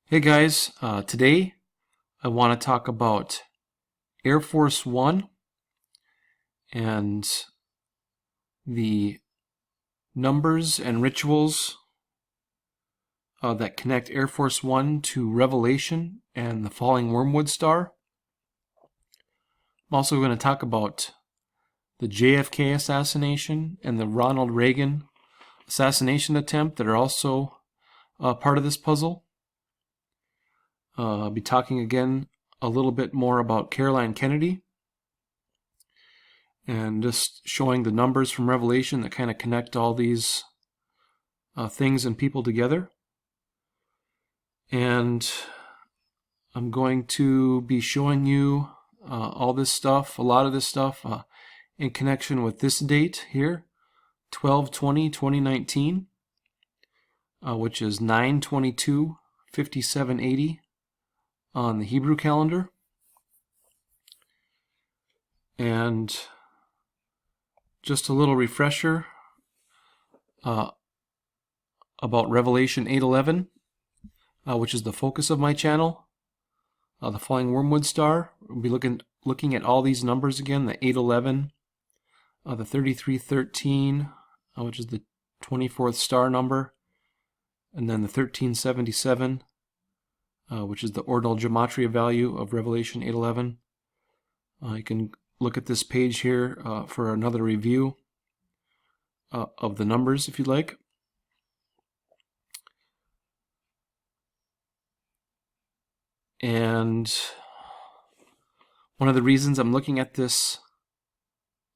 Hey guys, today I want to talk about Air Force One and the numbers and rituals that connect Air Force One to Revelation and the falling Wormwood star. I'm also going to talk about the JFK assassination and the Ronald Reagan assassination attempt that are also part of this puzzle. I'll be talking again a little bit more about Caroline Kennedy and just showing the numbers from Revelation that kind of connect all these things and people together. And I'm going to be showing you all this stuff, a lot of this stuff, in connection with this date here, 12/20/2019, which is 9/22/5780 on the Hebrew calendar. And just a little refresher about Revelation 8:11, which is the focus of my channel, the falling Wormwood star. We'll be looking at all these numbers again: the 8:11, the 3313, which is the 24th star number, and then the 1377, which is the ordinal gematria value of Revelation 8:11. You can look at this page here for another review of the numbers if you'd like. And one of the reasons I'm looking at this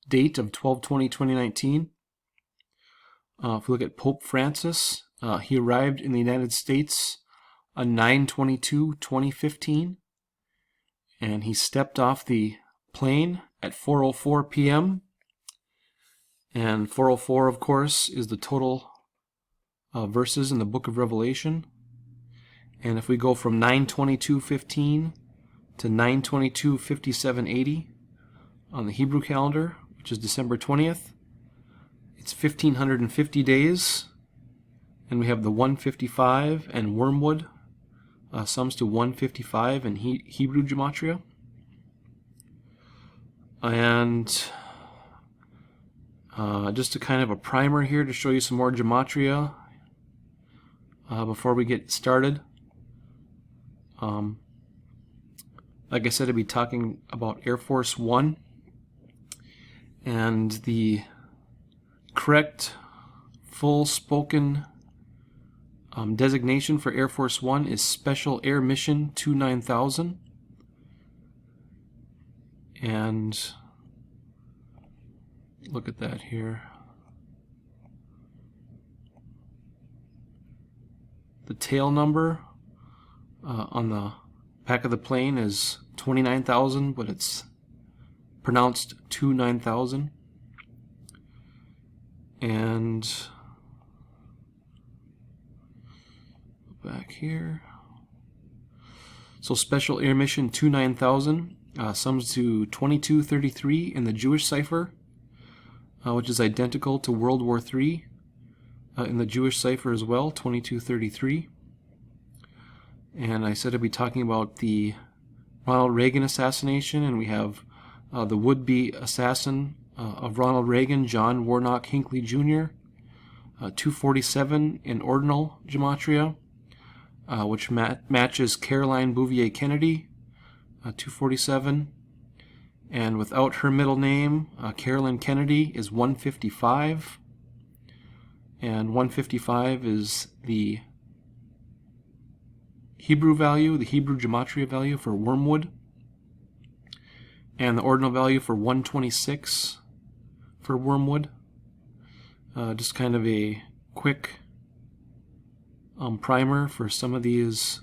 date of 12/20/2019, if we look at Pope Francis, he arrived in the United States on 9/22/2015, and he stepped off the plane at 4:04 p.m. And 4:04, of course, is the total verses in the book of Revelation. And if we go from 9/22/15 to 9/22/5780 on the Hebrew calendar, which is December 20th, it's 1,550 days. And we have the 155 and Wormwood sums to 155 in Hebrew gematria. And just a kind of a primer here to show you some more gematria before we get started. Like I said, I'll be talking about Air Force One, and the correct full spoken designation for Air Force One is Special Air Mission 29000. And look at that here. The tail number on the back of the plane is 29,000, but it's pronounced 29000. And back here. So Special Air Mission 29000 sums to 2233 in the Jewish cipher, which is identical to World War III in the Jewish cipher as well, 2233. And I said I'd be talking about the Ronald Reagan assassination, and we have the would-be assassin of Ronald Reagan, John Warnock Hinckley Jr., 247 in ordinal gematria, which matches Caroline Bouvier Kennedy, 247. And without her middle name, Caroline Kennedy is 155. And 155 is the Hebrew value, the Hebrew gematria value for Wormwood, and the ordinal value for 126 for Wormwood. Just kind of a quick primer for some of these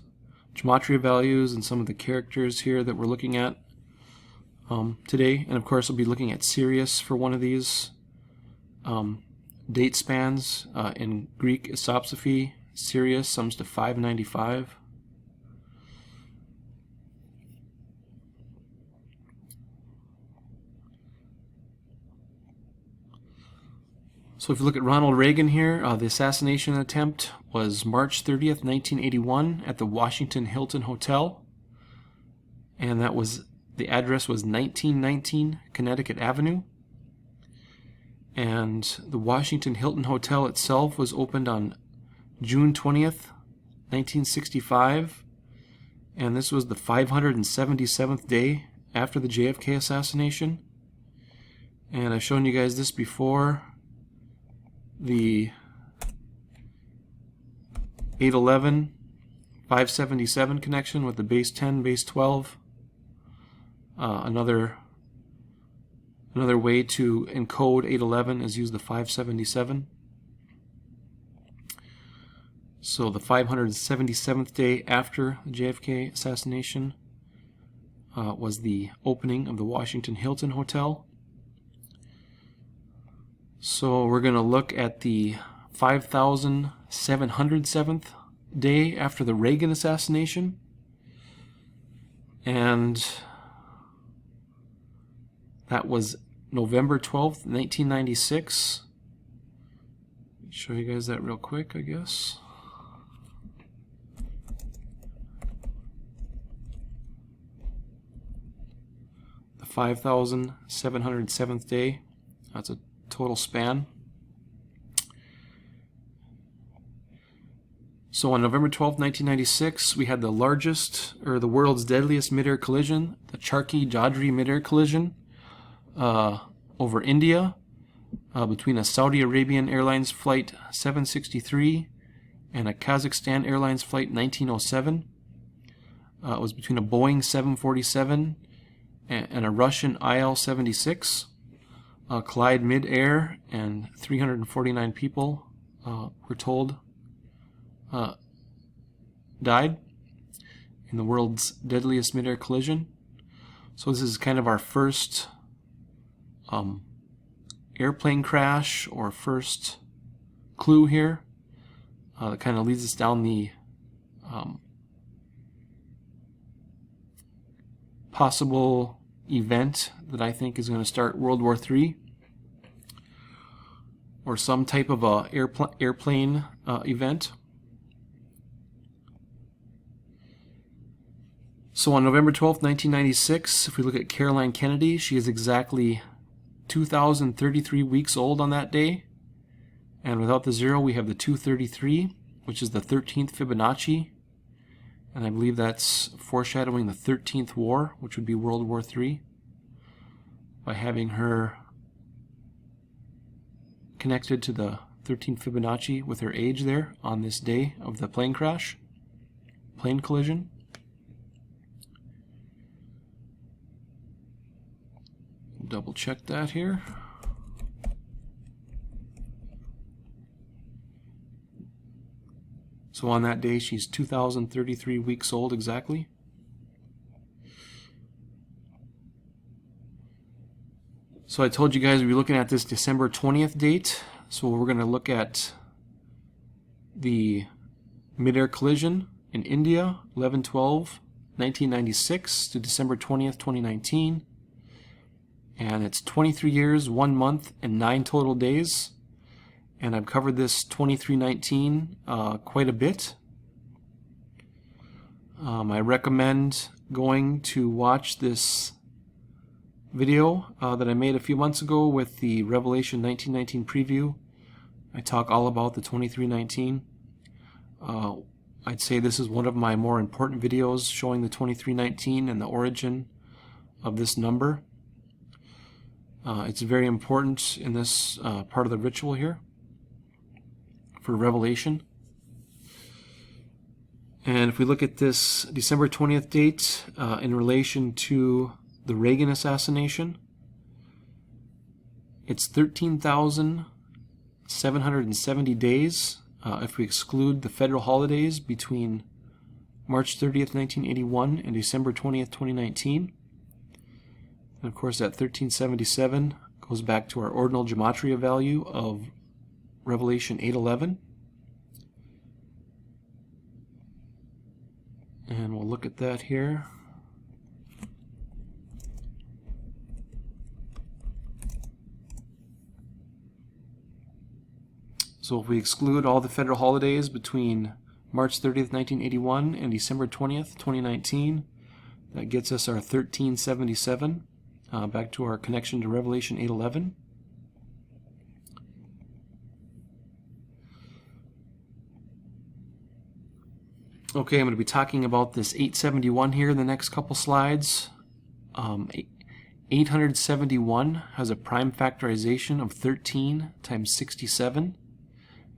gematria values and some of the characters here that we're looking at today. And of course we'll be looking at Sirius for one of these date spans. In Greek, Isopsephy, Sirius sums to 595. So if you look at Ronald Reagan here, the assassination attempt was March 30th, 1981 at the Washington Hilton Hotel. And that was, the address was 1919 Connecticut Avenue. And the Washington Hilton Hotel itself was opened on June 20th, 1965. And this was the 577th day after the JFK assassination. And I've shown you guys this before. The 811 577 connection with the base 10, base 12. Another way to encode 811 is use the 577. So the 577th day after the JFK assassination was the opening of the Washington Hilton Hotel. So we're going to look at the 5,707th day after the Reagan assassination. And that was November 12th, 1996. Let me show you guys that real quick, I guess. The 5,707th day. That's a total span. So on November 12th, 1996, we had the largest, or the world's deadliest mid-air collision, the Charkhi-Jadri mid-air collision over India between a Saudi Arabian Airlines Flight 763 and a Kazakhstan Airlines Flight 1907. It was between a Boeing 747 and a Russian IL-76. Collide mid-air, and 349 people were told died in the world's deadliest mid-air collision. So this is kind of our first airplane crash, or first clue here that kind of leads us down the possible event that I think is going to start World War III, or some type of a airplane event. So on November 12th, 1996, if we look at Caroline Kennedy, she is exactly 2,033 weeks old on that day. And without the zero, we have the 233, which is the 13th Fibonacci. And I believe that's foreshadowing the 13th war, which would be World War III, by having her connected to the 13th Fibonacci with her age there on this day of the plane crash, plane collision. Double check that here. So on that day, she's 2,033 weeks old exactly. So I told you guys we'd be looking at this December 20th date. So we're going to look at the mid-air collision in India, 11/12/1996 to December 20th, 2019. And it's 23 years, 1 month, and 9 total days. And I've covered this 2319 quite a bit. I recommend going to watch this video that I made a few months ago with the Revelation 1919 preview. I talk all about the 2319. I'd say this is one of my more important videos showing the 2319 and the origin of this number. It's very important in this part of the ritual here for Revelation. And if we look at this December 20th date in relation to the Reagan assassination, it's 13,770 days if we exclude the federal holidays between March 30th, 1981 and December 20th, 2019. And of course that 1377 goes back to our ordinal gematria value of Revelation 8:11. And we'll look at that here. So if we exclude all the federal holidays between March 30th, 1981 and December 20th, 2019, that gets us our 1377, back to our connection to Revelation 8:11. Okay, I'm going to be talking about this 871 here in the next couple slides. 871 has a prime factorization of 13 times 67,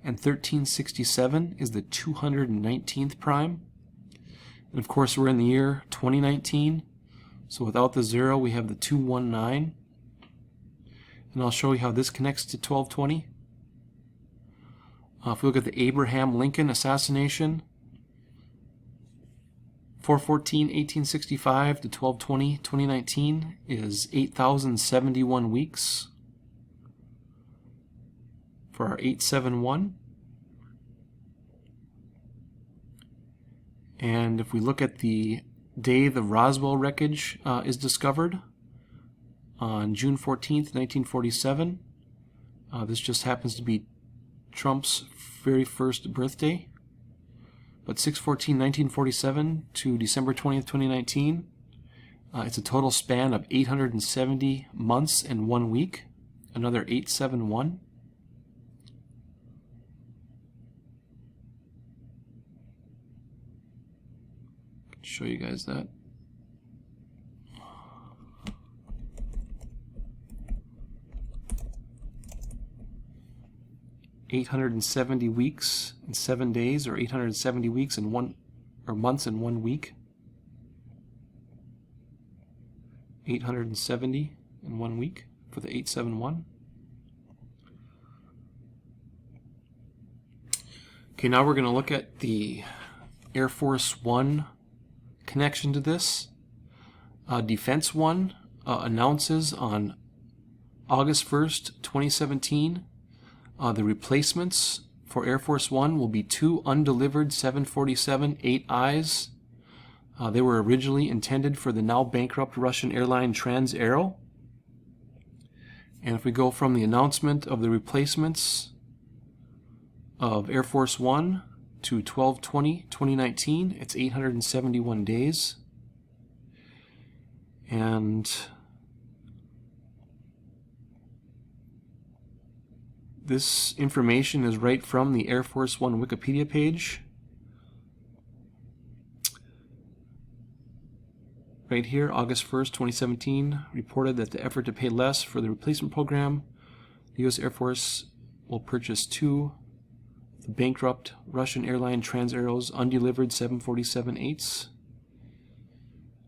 and 1367 is the 219th prime. And of course we're in the year 2019, so without the 0 we have the 219. And I'll show you how this connects to 1220. If we look at the Abraham Lincoln assassination, 4/14/1865 to 12/20/2019 is 8,071 weeks for our 871. And if we look at the day the Roswell wreckage is discovered on June 14th, 1947, this just happens to be Trump's very first birthday. But 6/14/1947 to December 20th, 2019, it's a total span of 870 months and 1 week, another 871. I can show you guys that. $870 weeks in 7 days, or 870 weeks in months in 1 week. 870 in 1 week for the 871. Okay, now we're going to look at the Air Force One connection to this. Defense One announces on August 1st, 2017, the replacements for Air Force One will be 2 undelivered 747-8Is. They were originally intended for the now bankrupt Russian airline Trans-Aero. And if we go from the announcement of the replacements of Air Force One to 12/20/2019, it's 871 days. And this information is right from the Air Force One Wikipedia page. Right here, August 1st, 2017, reported that the effort to pay less for the replacement program, the U.S. Air Force will purchase 2 of the bankrupt Russian airline Trans-Aero's undelivered 747-8s.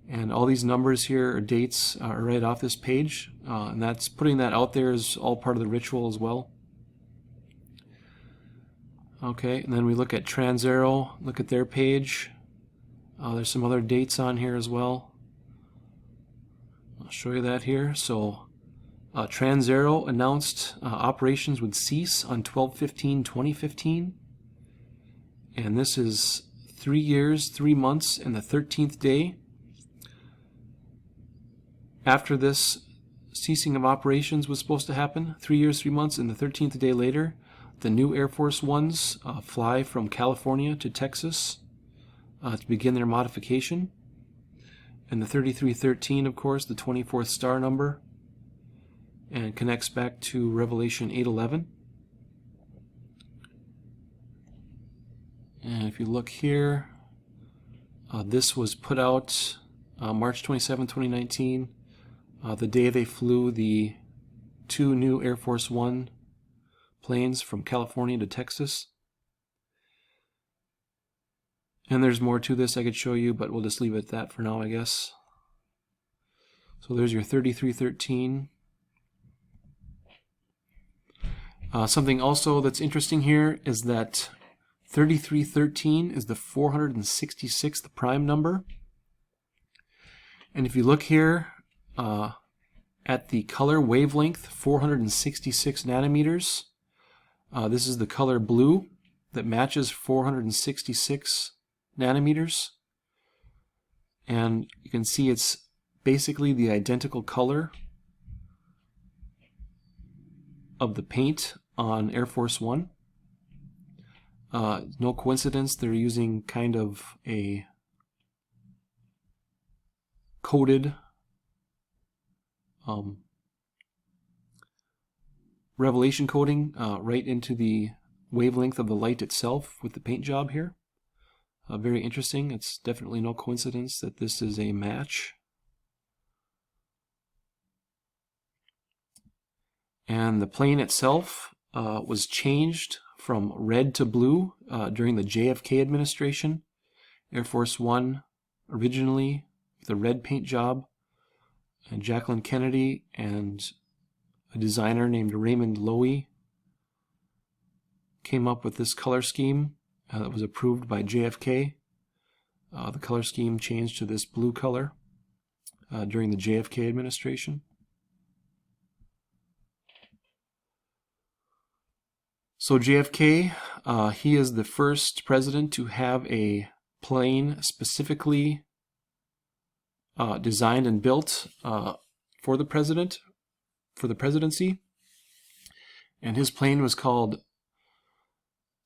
And all these numbers here, or dates, are right off this page. And that's putting that out there is all part of the ritual as well. Okay, and then we look at Trans-Aero, look at their page. There's some other dates on here as well. I'll show you that here. So Trans-Aero announced operations would cease on 12/15/2015. And this is 3 years, 3 months, and the 13th day. After this ceasing of operations was supposed to happen, 3 years, 3 months, and the 13th day later, the new Air Force Ones fly from California to Texas to begin their modification. And the 3313, of course, the 24th star number, and connects back to Revelation 8:11. And if you look here, this was put out March 27, 2019, the day they flew the 2 new Air Force One planes from California to Texas. And there's more to this I could show you, but we'll just leave it at that for now, I guess. So there's your 3313. Something also that's interesting here is that 3313 is the 466th prime number. And if you look here at the color wavelength, 466 nanometers, this is the color blue that matches 466 nanometers. And you can see it's basically the identical color of the paint on Air Force One. No coincidence they're using kind of a coded revelation coding right into the wavelength of the light itself with the paint job here. Very interesting. It's definitely no coincidence that this is a match. And the plane itself was changed from red to blue during the JFK administration. Air Force One originally with a red paint job, and Jacqueline Kennedy and a designer named Raymond Loewy came up with this color scheme that was approved by JFK. The color scheme changed to this blue color during the JFK administration. So JFK, he is the first president to have a plane specifically designed and built for the presidency. And his plane was called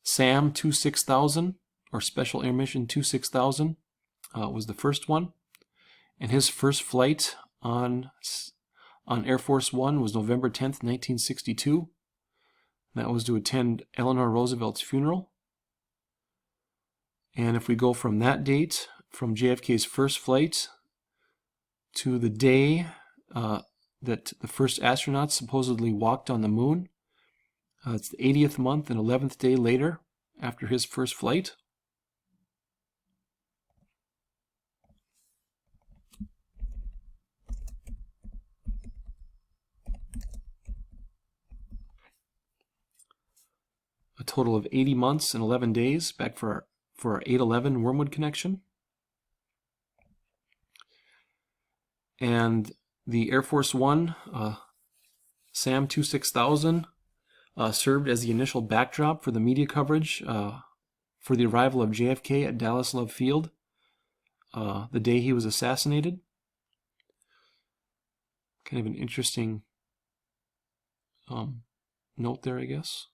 SAM 26000, or Special Air Mission 26000, was the first one. And his first flight on Air Force One was November 10th, 1962. That was to attend Eleanor Roosevelt's funeral. And if we go from that date, from JFK's first flight to the day that the first astronauts supposedly walked on the moon, it's the 80th month and 11th day later after his first flight. A total of 80 months and 11 days back for our 811 Wormwood connection. And the Air Force One SAM 26000 served as the initial backdrop for the media coverage for the arrival of JFK at Dallas Love Field the day he was assassinated. Kind of an interesting note there, I guess.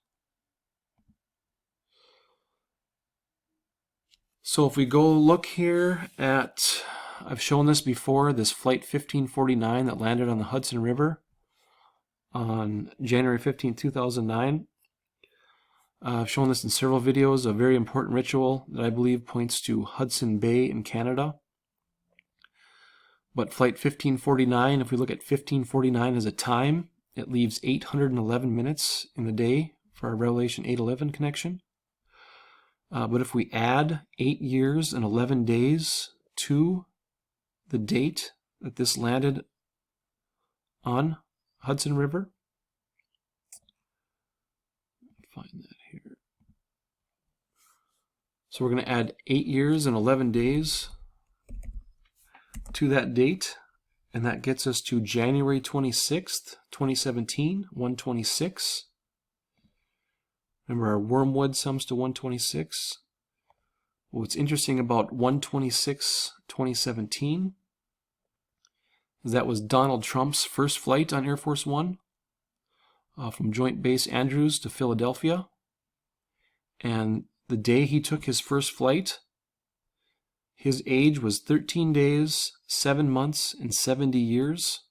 So if we go look here at, I've shown this before, this Flight 1549 that landed on the Hudson River on January 15, 2009. I've shown this in several videos, a very important ritual that I believe points to Hudson Bay in Canada. But Flight 1549, if we look at 1549 as a time, it leaves 811 minutes in the day for our Revelation 8:11 connection. But if we add 8 years and 11 days to the date that this landed on Hudson River, find that here. So we're going to add 8 years and 11 days to that date, and that gets us to January 26th, 2017, 126. Remember, our Wormwood sums to 126. What's interesting about 126, 2017 is that was Donald Trump's first flight on Air Force One from Joint Base Andrews to Philadelphia. And the day he took his first flight, his age was 13 days, 7 months, and 70 years.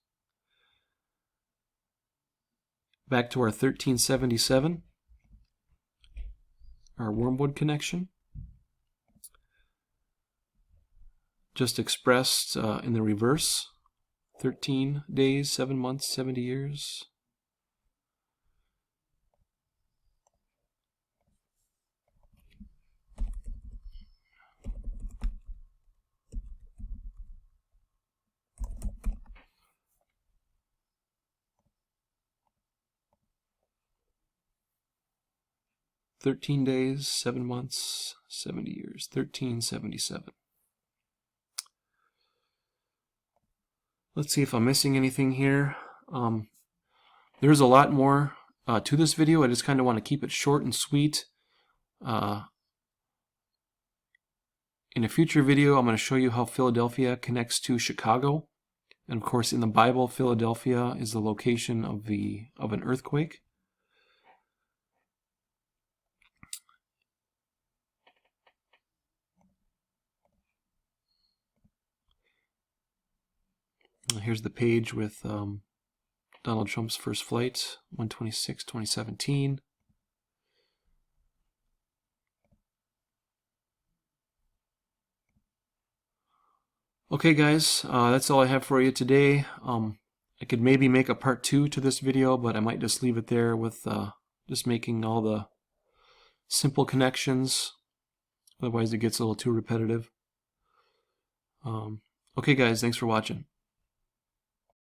Back to our 1377. Our Wormwood connection, just expressed in the reverse, 13 days, 7 months, 70 years. "13 days, 7 months, 70 years, 1377. Let's see if I'm missing anything here. There's a lot more to this video. I just kind of want to keep it short and sweet. In a future video, I'm going to show you how Philadelphia connects to Chicago. And of course, in the Bible, Philadelphia is the location of an earthquake. Here's the page with Donald Trump's first flight, 1/26/2017. Okay guys, that's all I have for you today. I could maybe make a part 2 to this video, but I might just leave it there with just making all the simple connections. Otherwise it gets a little too repetitive. Okay guys, thanks for watching.